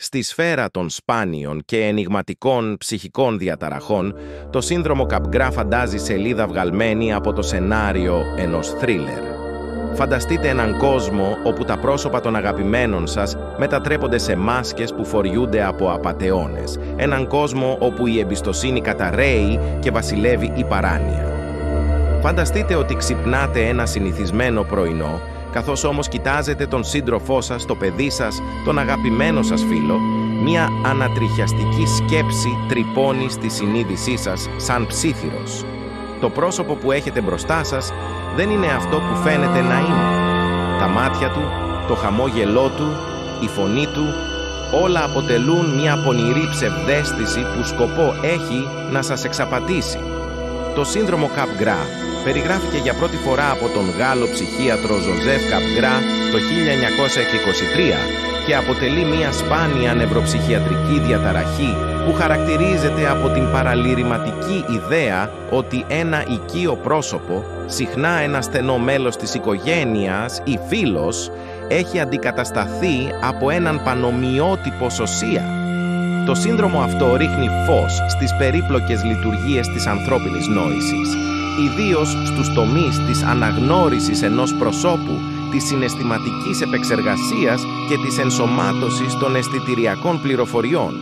Στη σφαίρα των σπάνιων και ενιγματικών ψυχικών διαταραχών, το σύνδρομο Capgras φαντάζει σελίδα βγαλμένη από το σενάριο ενός θρίλερ. Φανταστείτε έναν κόσμο όπου τα πρόσωπα των αγαπημένων σας μετατρέπονται σε μάσκες που φοριούνται από απατεώνες. Έναν κόσμο όπου η εμπιστοσύνη καταρρέει και βασιλεύει η παράνοια. Φανταστείτε ότι ξυπνάτε ένα συνηθισμένο πρωινό, καθώς όμως κοιτάζετε τον σύντροφό σας, το παιδί σας, τον αγαπημένο σας φίλο, μια ανατριχιαστική σκέψη τρυπώνει στη συνείδησή σας σαν ψίθυρος. Το πρόσωπο που έχετε μπροστά σας δεν είναι αυτό που φαίνεται να είναι. Τα μάτια του, το χαμόγελό του, η φωνή του, όλα αποτελούν μια πονηρή ψευδαίσθηση που σκοπό έχει να σας εξαπατήσει. Το σύνδρομο Capgras περιγράφηκε για πρώτη φορά από τον Γάλλο ψυχίατρο Joseph Capgras το 1923 και αποτελεί μια σπάνια νευροψυχιατρική διαταραχή που χαρακτηρίζεται από την παραλυρηματική ιδέα ότι ένα οικείο πρόσωπο, συχνά ένα στενό μέλος της οικογένειας ή φίλος, έχει αντικατασταθεί από έναν πανομοιότυπο σωσία. Το σύνδρομο αυτό ρίχνει φως στις περίπλοκες λειτουργίες της ανθρώπινης νόησης, ιδίως στους τομείς της αναγνώρισης ενός προσώπου, της συναισθηματικής επεξεργασίας και της ενσωμάτωσης των αισθητηριακών πληροφοριών.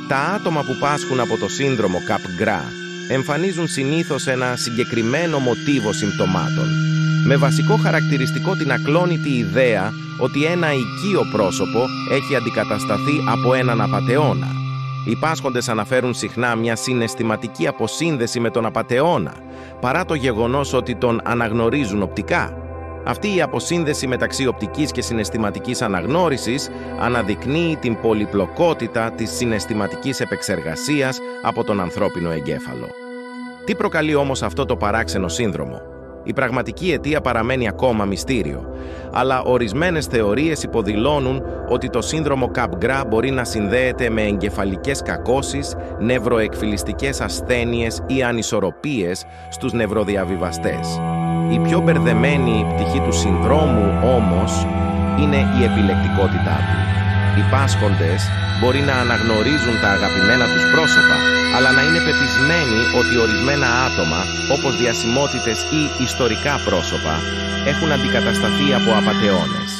Τα άτομα που πάσχουν από το σύνδρομο Capgras εμφανίζουν συνήθως ένα συγκεκριμένο μοτίβο συμπτωμάτων, με βασικό χαρακτηριστικό την ακλόνητη ιδέα ότι ένα οικείο πρόσωπο έχει αντικατασταθεί από έναν απατεώνα. Οι πάσχοντες αναφέρουν συχνά μια συναισθηματική αποσύνδεση με τον απατεώνα, παρά το γεγονός ότι τον αναγνωρίζουν οπτικά. Αυτή η αποσύνδεση μεταξύ οπτικής και συναισθηματικής αναγνώρισης αναδεικνύει την πολυπλοκότητα της συναισθηματικής επεξεργασίας από τον ανθρώπινο εγκέφαλο. Τι προκαλεί όμως αυτό το παράξενο σύνδρομο? Η πραγματική αιτία παραμένει ακόμα μυστήριο, αλλά ορισμένες θεωρίες υποδηλώνουν ότι το σύνδρομο Capgras μπορεί να συνδέεται με εγκεφαλικές κακώσεις, νευροεκφυλιστικές ασθένειες ή ανισορροπίες στους νευροδιαβιβαστές. Η πιο μπερδεμένη πτυχή του συνδρόμου όμως είναι η επιλεκτικότητά του. Οι πάσχοντες μπορεί να αναγνωρίζουν τα αγαπημένα τους πρόσωπα, αλλά να είναι πεπισμένοι ότι ορισμένα άτομα, όπως διασημότητες ή ιστορικά πρόσωπα, έχουν αντικατασταθεί από απατεώνες.